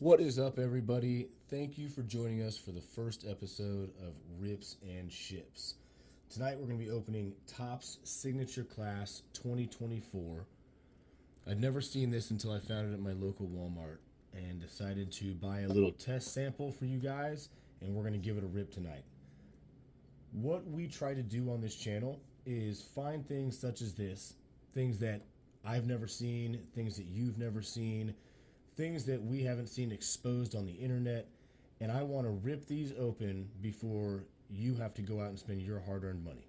What is up, everybody? Thank you for joining us for the first episode of Rips and Ships. Tonight we're going to be opening Topps Signature Class 2024. I'd never seen this until I found it at my local Walmart and decided to buy a little test sample for you guys, and we're going to give it a rip tonight. What we try to do on this channel is find things such as this, things that I've never seen, things that you've never seen, things that we haven't seen exposed on the internet, and I want to rip these open before you have to go out and spend your hard-earned money.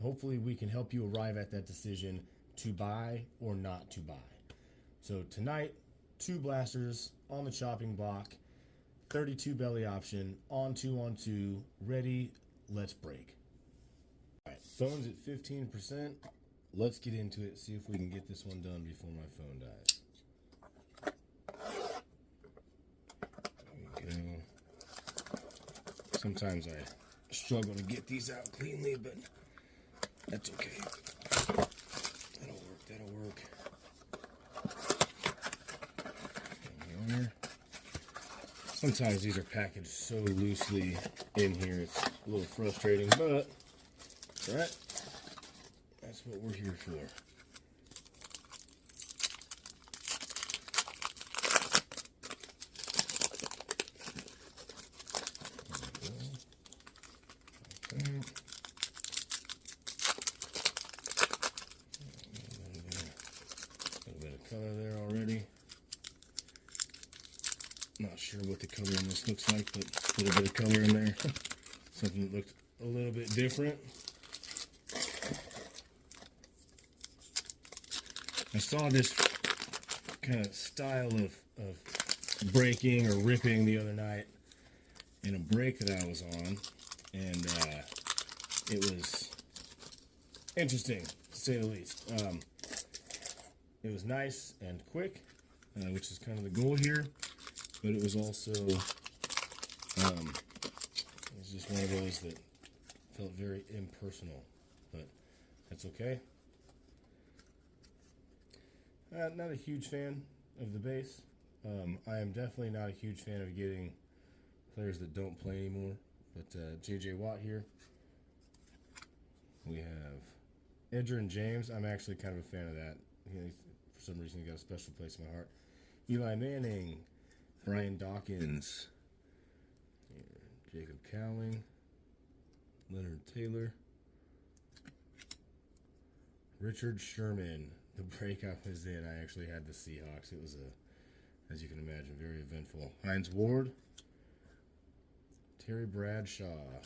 Hopefully we can help you arrive at that decision to buy or not to buy. So tonight, 2 blasters on the chopping block, 32 belly option, on 2, ready, let's break. All right, phone's at 15%. Let's get into it, see if we can get this one done before my phone dies. Sometimes I struggle to get these out cleanly, but that's okay. That'll work. Sometimes these are packaged so loosely in here, it's a little frustrating, but that's what we're here for. Color there already. Not sure what the color in this looks like, but a little bit of color in there. Something that looked a little bit different. I saw this kind of style of breaking or ripping the other night in a break that I was on, and it was interesting, to say the least. It was nice and quick, which is kind of the goal here, but it was also, it was just one of those that felt very impersonal, but that's okay. Not a huge fan of the base. I am definitely not a huge fan of getting players that don't play anymore, but J.J. Watt here. We have Edgerrin James. I'm actually kind of a fan of that. For some reason, he got a special place in my heart. Eli Manning, Brian Dawkins, Jacob Cowling, Leonard Taylor, Richard Sherman. The break I was in, I actually had the Seahawks. It was as you can imagine, very eventful. Hines Ward, Terry Bradshaw.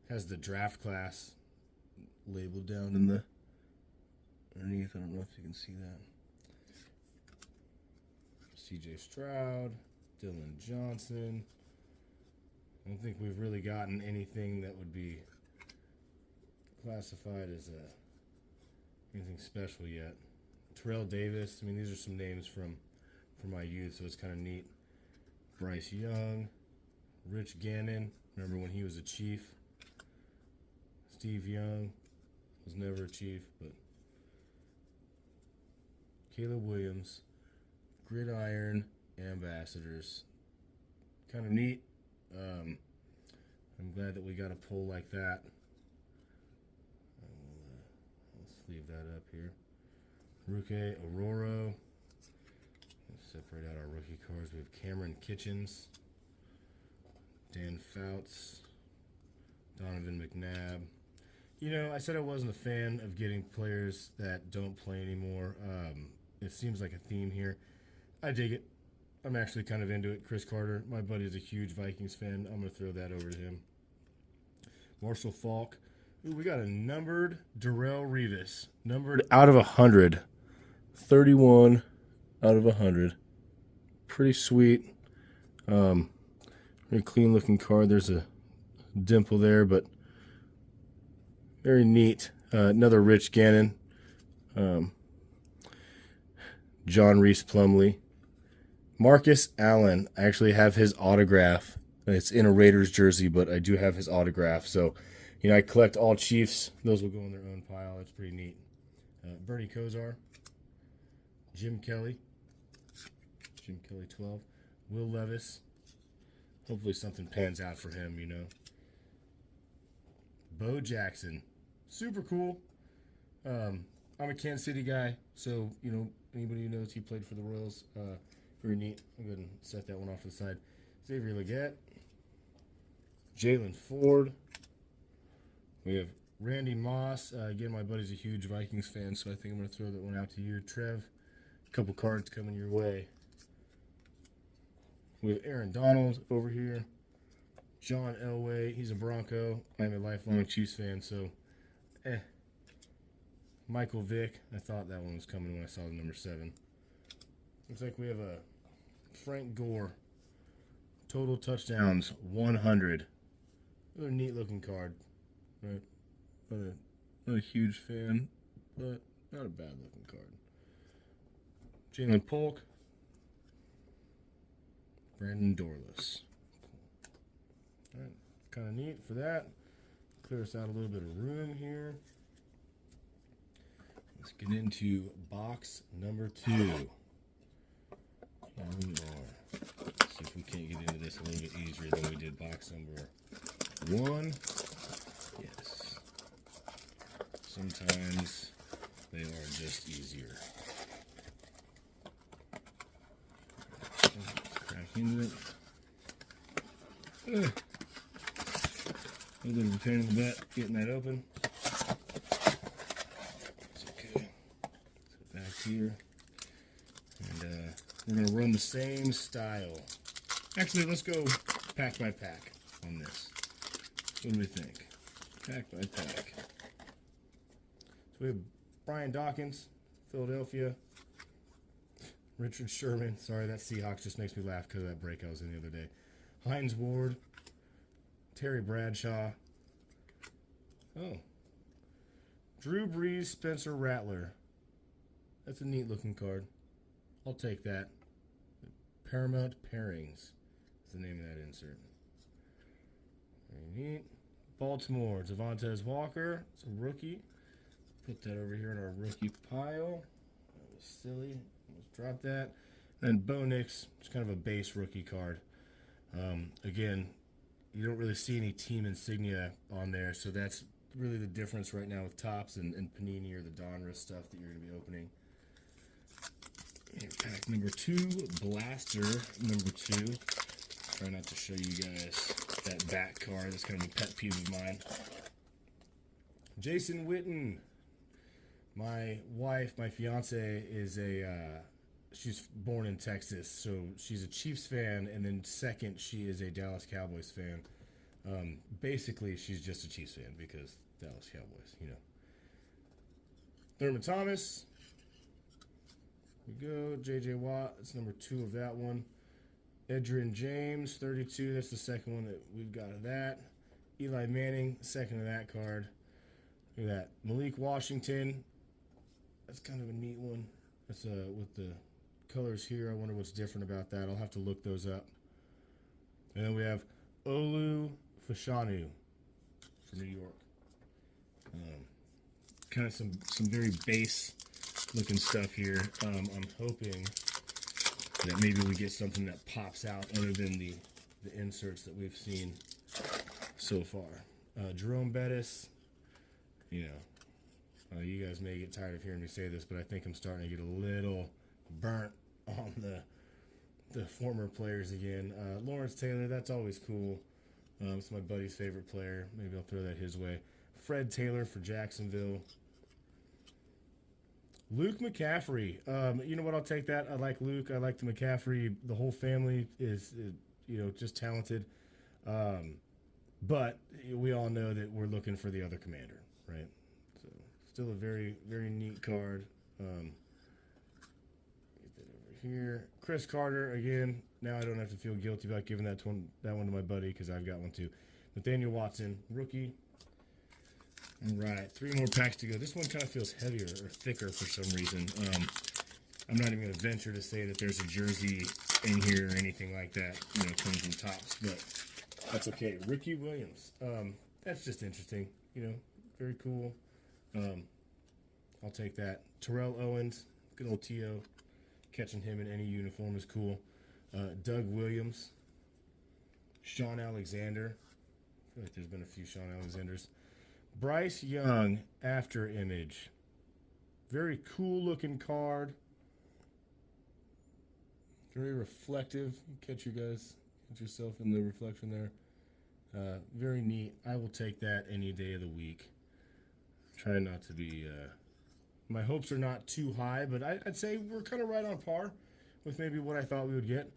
Has the draft class labeled down in the underneath. I don't know if you can see that. C.J. Stroud, Dylan Johnson. I don't think we've really gotten anything that would be classified as anything special yet. Terrell Davis. I mean, these are some names from my youth, so it's kind of neat. Bryce Young, Rich Gannon. Remember when he was a Chief? Steve Young was never a Chief, but Caleb Williams, Gridiron Ambassadors. Kind of neat. I'm glad that we got a pull like that. Let's leave that up here. Ruke Aurora. Let's separate out our rookie cards. We have Cameron Kitchens, Dan Fouts, Donovan McNabb. You know, I said I wasn't a fan of getting players that don't play anymore. It seems like a theme here. I dig it. I'm actually kind of into it. Chris Carter, my buddy, is a huge Vikings fan. I'm going to throw that over to him. Marshall Faulk. Ooh, we got a numbered Darrelle Revis. Numbered out of 100. 31 out of 100. Pretty sweet. Very clean looking card. There's a dimple there, but very neat. Another Rich Gannon. John Reese Plumlee. Marcus Allen. I actually have his autograph. It's in a Raiders jersey, but I do have his autograph. So, you know, I collect all Chiefs. Those will go in their own pile. That's pretty neat. Bernie Kosar. Jim Kelly. Jim Kelly 12. Will Levis. Hopefully something pans out for him, you know. Bo Jackson. Super cool. I'm a Kansas City guy, so, you know, anybody who knows he played for the Royals, very neat. I'll go ahead and set that one off to the side. Xavier Legette. Jalen Ford. We have Randy Moss. Again, my buddy's a huge Vikings fan, so I think I'm going to throw that one out to you. Trev, a couple cards coming your way. We have Aaron Donald over here. John Elway, he's a Bronco. I'm a lifelong Chiefs fan, so Michael Vick, I thought that one was coming when I saw the number 7. Looks like we have a Frank Gore. Total touchdowns, 100. Another neat looking card. Right? Not a huge fan, but not a bad looking card. Jalen Polk. Brandon Donruss. All right, kind of neat for that. Clear us out a little bit of room here. Let's get into box number 2. Here we are. Let's see if we can't get into this a little bit easier than we did box number 1. Yes. Sometimes they are just easier. Crack into it. A little bit of a pain in the butt getting that open. It's okay. So back here. And we're going to run the same style. Actually, let's go pack by pack on this. What do we think? Pack by pack. So we have Brian Dawkins, Philadelphia. Richard Sherman. Sorry, that Seahawks just makes me laugh because of that break I was in the other day. Hines Ward. Terry Bradshaw. Oh. Drew Brees, Spencer Rattler. That's a neat looking card. I'll take that. Paramount Pairings is the name of that insert. Very neat. Baltimore, Devontae Walker. It's a rookie. Put that over here in our rookie pile. That was silly. Let's drop that. And then Bo Nix, just kind of a base rookie card. Again, you don't really see any team insignia on there, so that's really the difference right now with Topps and Panini or the Donruss stuff that you're going to be opening. And pack number 2, Blaster number 2. Try not to show you guys that back card. That's kind of a pet peeve of mine. Jason Witten. My wife, my fiance, is she's born in Texas, so she's a Chiefs fan, and then second, she is a Dallas Cowboys fan. Basically, she's just a Chiefs fan because Dallas Cowboys, you know. Thurman Thomas. Here we go. J.J. Watt. That's number 2 of that one. Edgerrin James, 32. That's the second one that we've got of that. Eli Manning, second of that card. Look at that. Malik Washington. That's kind of a neat one. That's with the colors here. I wonder what's different about that. I'll have to look those up. And then we have Olu Fashanu from New York. Kind of some very base looking stuff here. I'm hoping that maybe we get something that pops out other than the inserts that we've seen so far. Jerome Bettis, you know, you guys may get tired of hearing me say this, but I think I'm starting to get a little burnt on the former players again. Lawrence Taylor, that's always cool. It's my buddy's favorite player. Maybe I'll throw that his way. Fred Taylor for Jacksonville. Luke McCaffrey. You know what? I'll take that. I like Luke. I like the McCaffrey. The whole family is, you know, just talented. But we all know that we're looking for the other commander, right? So still a very, very neat card. Get that over here. Chris Carter again. Now I don't have to feel guilty about giving that one to my buddy because I've got one too. Nathaniel Watson, rookie. All right, 3 more packs to go. This one kind of feels heavier or thicker for some reason. I'm not even going to venture to say that there's a jersey in here or anything like that, you know, coming from Topps, but that's okay. Ricky Williams. That's just interesting, you know, very cool. I'll take that. Terrell Owens, good old T.O. Catching him in any uniform is cool. Doug Williams, Sean Alexander. I feel like there's been a few Sean Alexanders. Bryce Young, after image. Very cool looking card. Very reflective. Catch yourself in the reflection there. Very neat. I will take that any day of the week. Try not to be... my hopes are not too high, but I'd say we're kind of right on par with maybe what I thought we would get.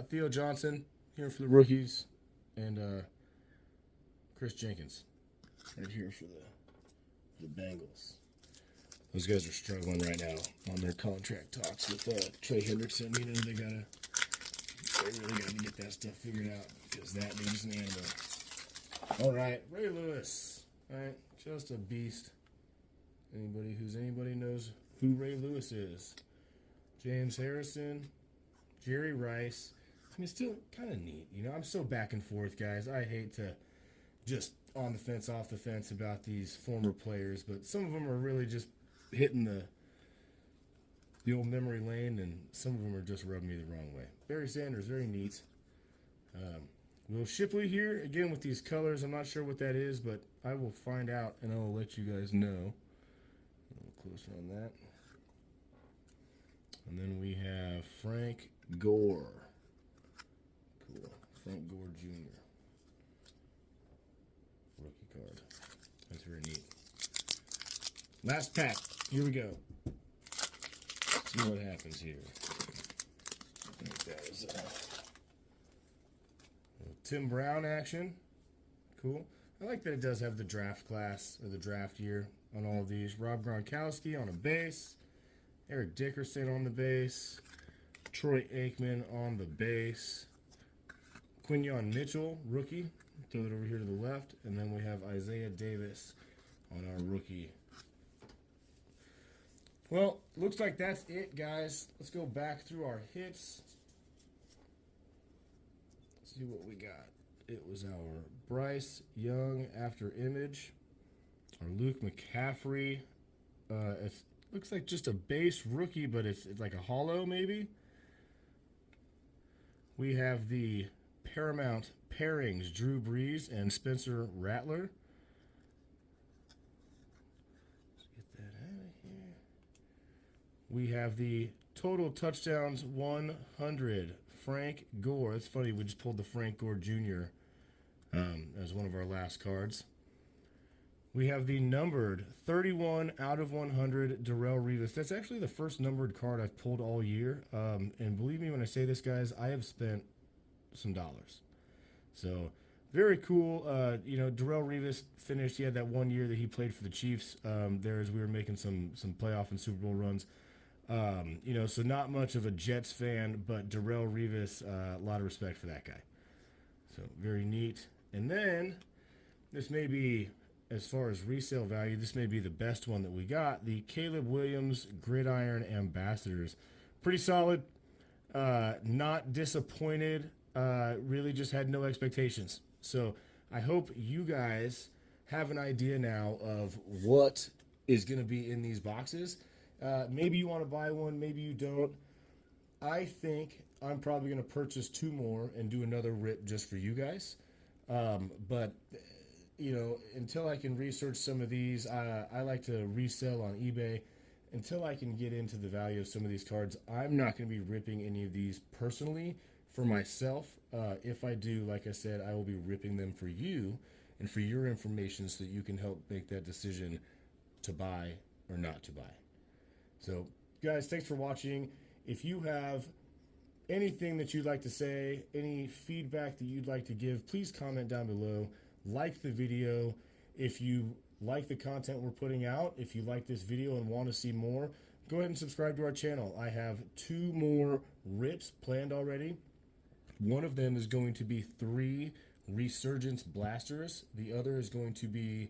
Theo Johnson here for the rookies, and Chris Jenkins right here for the Bengals. Those guys are struggling right now on their contract talks with Trey Hendrickson. You know, they really gotta get that stuff figured out because that needs an animal. All right, Ray Lewis. All right, just a beast. Anybody knows who Ray Lewis is? James Harrison, Jerry Rice. I mean, still kind of neat. You know, I'm so back and forth, guys. I hate to just on the fence, off the fence about these former players, but some of them are really just hitting the old memory lane, and some of them are just rubbing me the wrong way. Barry Sanders, very neat. Will Shipley here, again with these colors. I'm not sure what that is, but I will find out, and I will let you guys know. A little closer on that. And then we have Frank Gore. Cool. Frank Gore Jr. Rookie card. That's very neat. Last pack. Here we go. Let's see what happens here. I think that was Tim Brown action. Cool. I like that it does have the draft class or the draft year on all of these. Rob Gronkowski on a base. Eric Dickerson on the base. Troy Aikman on the base. Quinyon Mitchell, rookie. Throw it over here to the left. And then we have Isaiah Davis on our rookie. Well, looks like that's it, guys. Let's go back through our hits. See what we got. It was our Bryce Young after image. Our Luke McCaffrey. It looks like just a base rookie, but it's like a hollow maybe. We have the Paramount pairings, Drew Brees and Spencer Rattler. Let's get that out of here. We have the total touchdowns 100. Frank Gore. It's funny, we just pulled the Frank Gore Jr. As one of our last cards. We have the numbered 31 out of 100 Darrelle Revis. That's actually the first numbered card I've pulled all year. And believe me when I say this, guys, I have spent some dollars. So, very cool. You know, Darrelle Revis finished. He had that 1 year that he played for the Chiefs there as we were making some playoff and Super Bowl runs. You know, so not much of a Jets fan, but Darrelle Revis, a lot of respect for that guy. So, very neat. And then, this may be, as far as resale value, this may be the best one that we got. The Caleb Williams Gridiron Ambassadors. Pretty solid. Not disappointed. Really just had no expectations. So, I hope you guys have an idea now of what is going to be in these boxes. Maybe you want to buy one, maybe you don't. I think I'm probably going to purchase 2 more and do another rip just for you guys. But, you know, until I can research some of these, I like to resell on eBay. Until I can get into the value of some of these cards, I'm not going to be ripping any of these personally for myself. If I do, like I said, I will be ripping them for you and for your information so that you can help make that decision to buy or not to buy. So, guys, thanks for watching. If you have anything that you'd like to say, any feedback that you'd like to give, please comment down below. Like the video. If you like the content we're putting out, if you like this video and want to see more, go ahead and subscribe to our channel. I have 2 more rips planned already. One of them is going to be 3 Resurgence Blasters. The other is going to be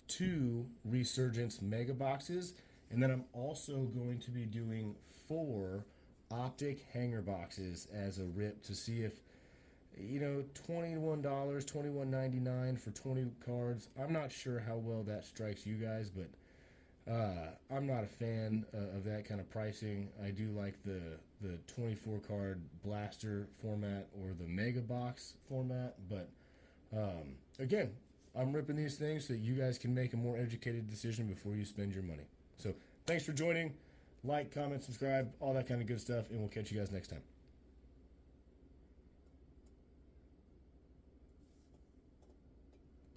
2 Resurgence Mega Boxes. And then I'm also going to be doing 4 Optic Hanger Boxes as a rip to see if, you know, $21, $21.99 for 20 cards. I'm not sure how well that strikes you guys, but I'm not a fan of that kind of pricing. I do like the the 24 card blaster format or the mega box format. But again, I'm ripping these things so that you guys can make a more educated decision before you spend your money. So thanks for joining. Like, comment, subscribe, all that kind of good stuff, and we'll catch you guys next time.